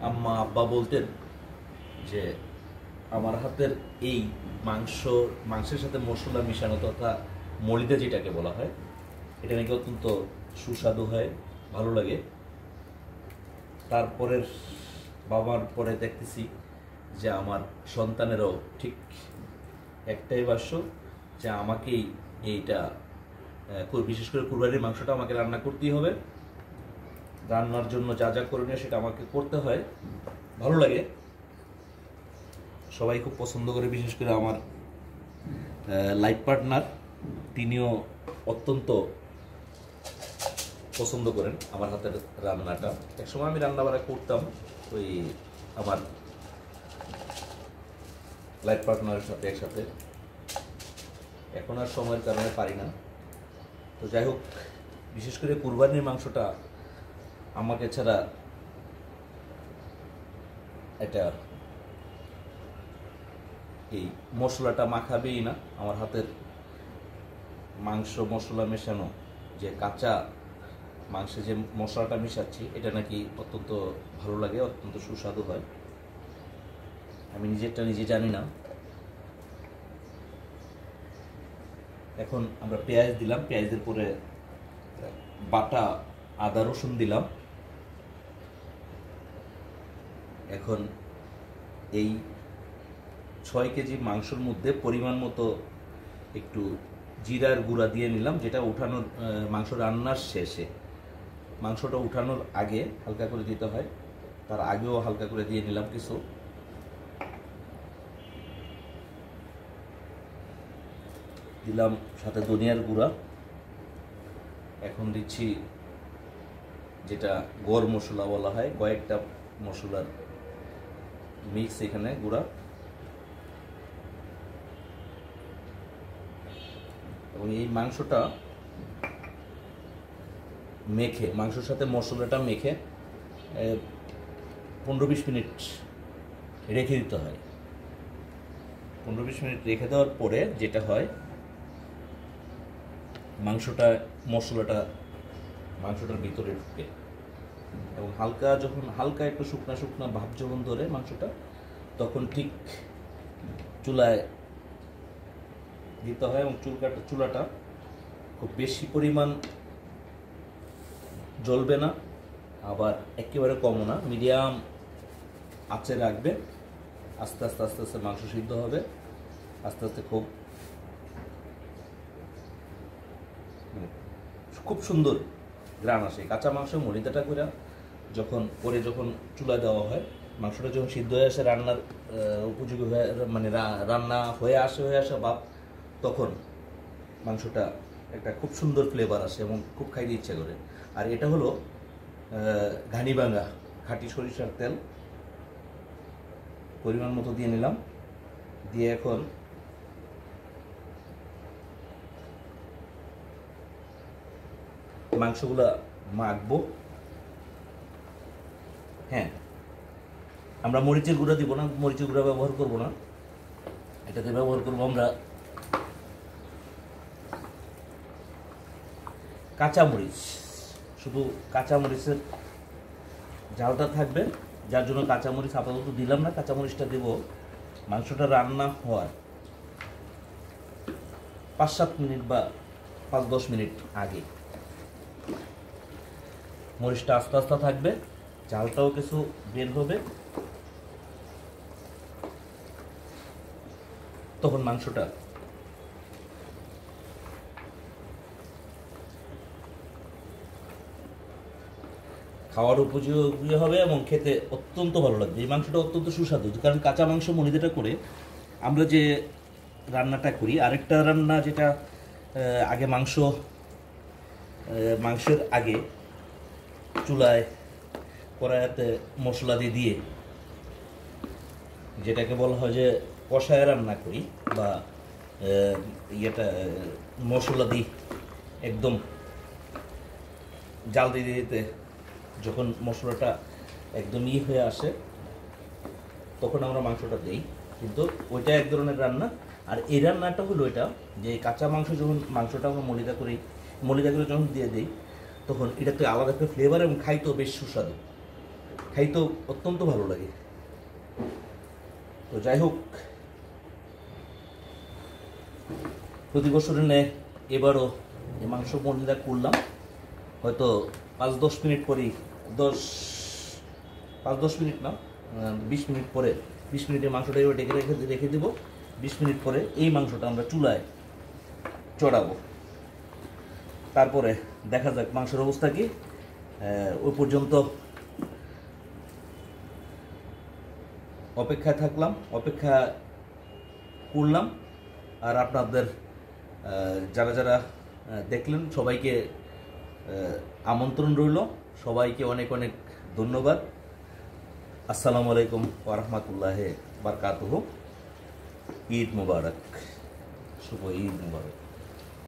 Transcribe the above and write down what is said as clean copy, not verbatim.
আম্মা আব্বা বলতেন যে আমার হাতের এই মাংসের সাথে মশলা মিশানো তথা মলিদা যেটাকে বলা হয়, এটা নাকি অত্যন্ত সুস্বাদু হয়, ভালো লাগে। তারপরের বাবার পরে দেখতেছি যে আমার সন্তানেরও ঠিক একটাই ভাষ্য যে আমাকেই এইটা বিশেষ করে কুরবানির মাংসটা আমাকে রান্না করতেই হবে। রান্নার জন্য যা যা করণীয় সেটা আমাকে করতে হয়, ভালো লাগে, সবাই খুব পছন্দ করে। বিশেষ করে আমার লাইফ পার্টনার, তিনিও অত্যন্ত পছন্দ করেন আমার হাতের রান্নাটা। একসময় আমি রান্না বান্না করতাম ওই আমার লাইফ পার্টনারের সাথে একসাথে, এখন আর সময়ের কারণে পারি না। তো যাই হোক, বিশেষ করে কুরবানির মাংসটা আমাকে ছাড়া এটা এই মশলাটা মাখাবেই না। আমার হাতের মাংস মশলা মেশানো, যে কাঁচা মাংসে যে মশলাটা মেশাচ্ছি, এটা নাকি অত্যন্ত ভালো লাগে, অত্যন্ত সুস্বাদু হয়। আমি নিজেরটা নিজে জানি না। এখন আমরা পেঁয়াজ দিলাম, পেঁয়াজের পরে বাটা আদা রসুন দিলাম। এখন এই 6 কেজি মাংসের মধ্যে পরিমাণ মতো একটু জিরার গুঁড়া দিয়ে নিলাম, যেটা উঠানোর মাংস রান্নার শেষে, মাংসটা উঠানোর আগে হালকা করে দিতে হয়, তার আগেও হালকা করে দিয়ে নিলাম কিছু। দিলাম সাথে ধনিয়ার গুঁড়া। এখন দিচ্ছি যেটা গরম মশলা বলা হয়, কয়েকটা মশলার মিক্স এখানে গুঁড়া। এবং এই মাংসটা মেখে, মাংসের সাথে মশলাটা মেখে 15-20 মিনিট রেখে দিতে হয়। 15-20 মিনিট রেখে দেওয়ার পরে যেটা হয়, মশলাটা মাংসটার ভিতরে ঢুকে এবং হালকা একটু শুকনা শুকনা ভাব যখন ধরে মাংসটা, তখন ঠিক চুলায় দিতে হয়। এবং চুলাটা খুব বেশি পরিমাণ জ্বলবে না, আবার একেবারে কমও না, মিডিয়াম আঁচে রাখবে। আস্তে আস্তে আস্তে আস্তে মাংস সিদ্ধ হবে, আস্তে আস্তে খুব সুন্দর গ্রান আসে। কাঁচা মাংস মরিদাটা করে যখন চুলা দেওয়া হয়, মাংসটা যখন সিদ্ধ হয়ে আসে, রান্নার উপযোগী হয়ে, মানে রান্না হয়ে আসে ভাব, তখন মাংসটা একটা খুব সুন্দর ফ্লেভার আসে এবং খুব খাইতে ইচ্ছা করে। আর এটা হলো ঘানিভাঙ্গা খাঁটি সরিষার তেল, পরিমাণ মতো দিয়ে নিলাম। দিয়ে এখন মাংসগুলা মাখবো। হ্যাঁ, আমরা মরিচের গুঁড়া দিব না, মরিচের গুঁড়া ব্যবহার করব না, এটাতে ব্যবহার করবো আমরা কাঁচামরিচ। শুধু কাঁচামরিচের ঝালটা থাকবে, যার জন্য কাঁচামরিচ আপাতত দিলাম না। কাঁচামরিচটা দেব মাংসটা রান্না হওয়ার 5-7 মিনিট বা 5-10 মিনিট আগে। মরিচটা আস্তে আস্তে থাকবে, ঝালটাও কিছু বের হবে, তখন মাংসটা খাওয়ার উপযোগী হবে এবং খেতে অত্যন্ত ভালো লাগবে। এই মাংসটা অত্যন্ত সুস্বাদু, কারণ কাঁচা মাংস মরিদাটা করে আমরা যে রান্নাটা করি, আরেকটা রান্না যেটা আগে মাংসের আগে চুলায় কড়াইতে মশলা দিয়ে যেটাকে বলা হয় যে কষায় রান্না করি, বা মশলা দিই একদম জাল দিয়ে দিতে, যখন মশলাটা একদম হয়ে আসে, তখন আমরা মাংসটা দিই। কিন্তু ওইটা এক ধরনের রান্না। আর এই রান্নাটা হলো এটা, যে কাঁচা মাংস যখন মাংসটা আমরা মলিদা করে যখন দিয়ে দিই, তখন এটাতে আলাদা একটা ফ্লেভার এবং খাইতেও বেশ সুস্বাদু। খাইতেও অত্যন্ত ভালো লাগে। তো যাই হোক, প্রতি বছরের ন্যায় এবারও এই মাংস মন্দিরা করলাম। হয়তো 5-10 মিনিট পরেই 5-10 মিনিট না, 20 মিনিট পরে, 20 মিনিটের মাংসটা এবার রেখে রেখে দেবো। 20 মিনিট পরে এই মাংসটা আমরা চুলায় চড়াবো। তারপরে দেখা যাক মাংসের অবস্থা কি। ওই পর্যন্ত অপেক্ষায় থাকলাম, অপেক্ষা করলাম। আর আপনাদের যারা যারা দেখলেন সবাইকে আমন্ত্রণ রইল, সবাইকে অনেক অনেক ধন্যবাদ। আসসালামু আলাইকুম ওয়া রাহমাতুল্লাহি ওয়া বারাকাতুহু। ঈদ মুবারক, শুভ ঈদ মুবারক।